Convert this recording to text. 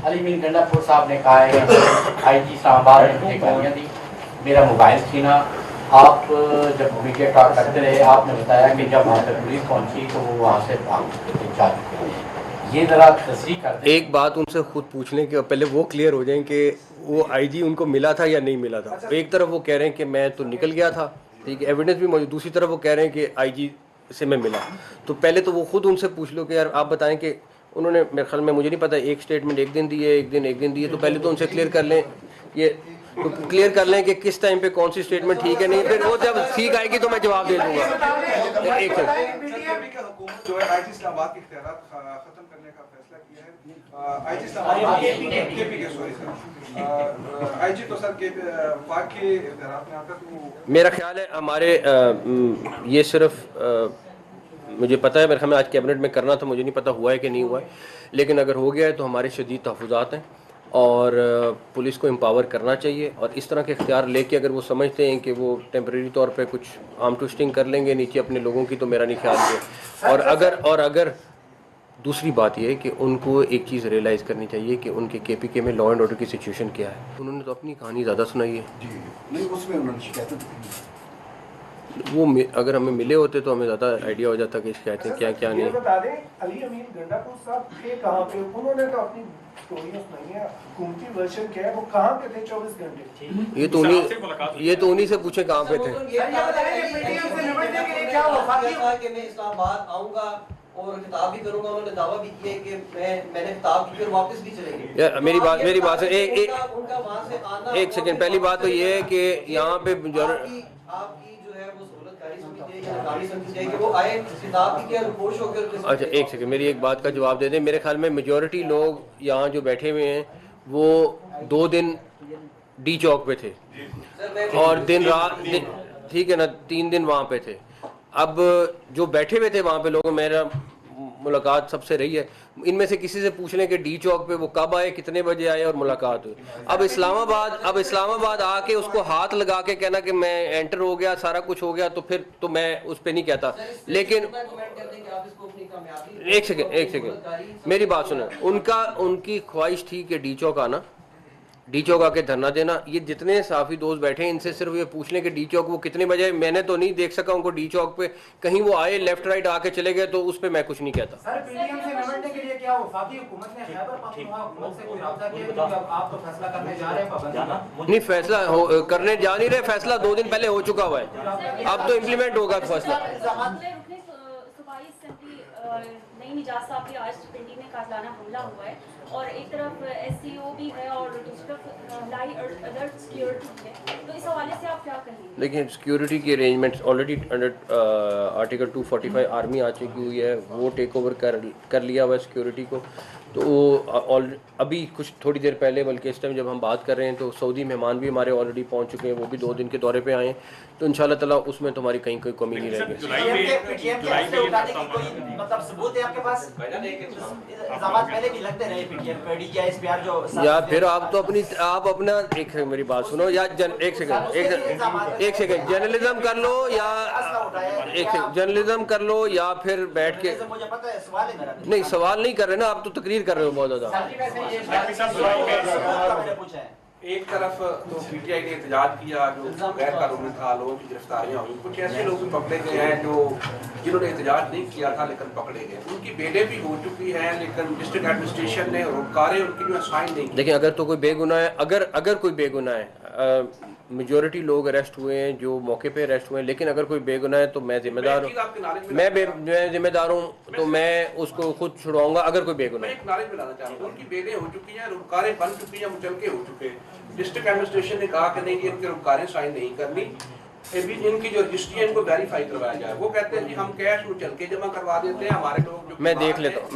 Ali mean Gandapur साहब ने कहा है आईजी इस्लामाबाद ने मुझे गालियाँ दी, मेरा मोबाइल छीना। आप जब मीडिया टॉक करते रहे आपने बताया कि जब वहाँ पर पुलिस पहुँची तो वो वहाँ से भाग जा चुके हैं। ये ज़रा तस्दीक कर एक बात उनसे खुद पूछने के पहले वो क्लियर हो जाएं कि वो आईजी उनको मिला था या नहीं मिला था। एक तरफ वो कह रहे हैं कि मैं तो निकल गया था, ठीक है, एविडेंस भी मौजूद, दूसरी तरफ वो कह रहे हैं कि आईजी से मैं मिला। तो पहले तो वो खुद उनसे पूछ लो कि यार आप बताएं कि उन्होंने, मेरे ख्याल में, मुझे नहीं पता, एक स्टेटमेंट एक दिन दी है, एक दिन दी है, तो पहले तो उनसे क्लियर कर लें, ये तो क्लियर कर लें कि किस टाइम पे कौन सी स्टेटमेंट ठीक है, नहीं फिर वो जब ठीक आएगी तो मैं जवाब दे दूंगा। एक जो है आईजी इस्लामाबाद के इख्तियारात खत्म करने का फैसला किया है। आईजी इस्लामाबाद के सॉरी सर, आईजी तो सर के फाक के इख्तियारात में आता तो मेरा ख्याल है हमारे ये सिर्फ मुझे पता है, मेरे ख्याल में आज कैबिनेट में करना था, मुझे नहीं पता हुआ है कि नहीं हुआ है, लेकिन अगर हो गया है तो हमारे शदीद तहफ़्फ़ुज़ात हैं और पुलिस को एम्पावर करना चाहिए। और इस तरह के इख्तियार लेके अगर वो समझते हैं कि वो टेम्परेरी तौर पे कुछ आर्म ट्विस्टिंग कर लेंगे नीचे अपने लोगों की, तो मेरा नहीं ख्याल है। और अगर दूसरी बात यह है कि उनको एक चीज़ रियलाइज़ करनी चाहिए कि उनके केपीके में लॉ एंड ऑर्डर की सिचुएशन क्या है। उन्होंने तो अपनी कहानी ज़्यादा सुनाई है जी, नहीं उसमें उन्होंने शिकायत वो अगर हमें मिले होते तो हमें ज़्यादा आइडिया हो जाता कि शिकायतें क्या क्या नहीं। बता दें, अली अमीन गंडापुर साहब थे कहाँ पे? उन्होंने तो अपनी स्टोरी सुनाई है, हुकूमती वर्जन क्या है, वो कहाँ पे थे 24 घंटे? ये तो उन्हीं से पूछे कहाँ पे थे। मैं इस्लामाबाद आऊंगा और खिताब भी करूंगा। उन्होंने दावा भी किया कि मैंने खिताब की, फिर वापस भी चले गए। यार मेरी बात से उनका वहां से आना, एक सेकंड, पहली बात तो ये है कि यहाँ पे आपकी जो है वो सहूलतकारी समझते हैं या नाकामी समझते हैं कि वो आए खिताब की क्या रुपोश होकर। अच्छा एक सेकंड, मेरी एक बात का जवाब दे दें। मेरे ख्याल में मेजॉरिटी लोग यहाँ जो बैठे हुए हैं वो 2 दिन डी चौक पे थे और दिन रात, ठीक है ना, 3 दिन वहाँ पे थे। अब जो बैठे हुए थे वहाँ पे लोगों, मेरा मुलाकात सबसे रही है, इनमें से किसी से पूछ लें कि डी चौक पे वो कब आए, कितने बजे आए और मुलाकात हुई। अब इस्लामाबाद आके उसको हाथ लगा के कहना कि मैं एंटर हो गया, सारा कुछ हो गया, तो फिर तो मैं उस पर नहीं कहता। लेकिन एक सेकंड मेरी बात सुनो, उनकी ख्वाहिश थी कि डी चौक आना, डी चौक आके धरना देना। ये जितने साफी दोस्त बैठे हैं इनसे सिर्फ ये पूछ लें कि डी चौक वो कितने बजे, मैंने तो नहीं देख सका उनको डी चौक पे, कहीं वो आए लेफ्ट राइट आके चले गए तो उस पे मैं कुछ नहीं कहता। सर पीडीएम से निपटने के लिए क्या वफाकी हुकूमत ने खैबर पख्तूनख्वा हुकूमत से कोई राब्ता किया? क्योंकि अब आप तो फैसला करने जा रहे हैं पाबंदी नहीं, फैसला करने जा नहीं रहे, फैसला 2 दिन पहले हो चुका हुआ है, अब तो इम्प्लीमेंट होगा फैसला। नई निजात साहब की आज पिंडी में कातलाना हमला हुआ है और एक तरफ एससीओ भी है और दूसरी तरफ लाई अलर्ट सिक्योरिटी है, तो इस हवाले से आप क्या कहेंगे? देखिए, सिक्योरिटी की arrangements already under article 245 army आ चुकी हुई है, वो टेक ओवर कर लिया हुआ है सिक्योरिटी को। तो वो अभी कुछ थोड़ी देर पहले, बल्कि इस टाइम जब हम बात कर रहे हैं तो सऊदी मेहमान भी हमारे ऑलरेडी पहुंच चुके हैं, वो भी 2 दिन के दौरे पे आए हैं, तो इंशाल्लाह ताला उसमें तुम्हारी कहीं कोई कमी नहीं रहेगी। या फिर आप तो अपना एक मेरी बात सुनो, या एक सेकंड जर्नलिज्म कर लो, या जर्नलिज्म कर लो, या फिर बैठ के, नहीं सवाल नहीं कर रहे ना, आप तो तकरीर कर रहे हो बहुत ज्यादा। एक तरफ तो पीटीआई ने एहतजाज किया, जो गैर कानूनी था, लोगों की गिरफ्तारियां हुई, कुछ ऐसे लोग भी पकड़े गए हैं जो जिन्होंने एहतजाज नहीं किया था लेकिन पकड़े गए, उनकी बेलें भी हो चुकी हैं, लेकिन डिस्ट्रिक्ट एडमिनिस्ट्रेशन ने रोकारे उनकी जो साइन नहीं। देखिए, अगर तो कोई बेगुनाह है, अगर कोई बेगुनाह है, मेजॉरिटी लोग अरेस्ट हुए हैं जो मौके पे अरेस्ट हुए हैं, लेकिन अगर कोई बेगुनाह है तो मैं जिम्मेदार हूँ, मैं जिम्मेदार हूँ, तो मैं उसको खुद छुड़वाऊंगा अगर कोई बेगुनाह है। एक नारे में लाना चाहता हूँ, उनकी बेलें हो चुकी हैं, रुकारें बन चुकी हैं, मुचलके हो चुके हैं। डिस्ट्रिक्ट एडमिनिस्ट्रेशन ने कहा कि नहीं, इनके रुकारें साइन नहीं करनी, इनकी जो रजिस्ट्री है इनको वेरीफाई करवाया जाए। वो कहते हैं कि हम कैश मुचलके जमा करवा देते हैं, हमारे लोग मैं देख लेता हूँ।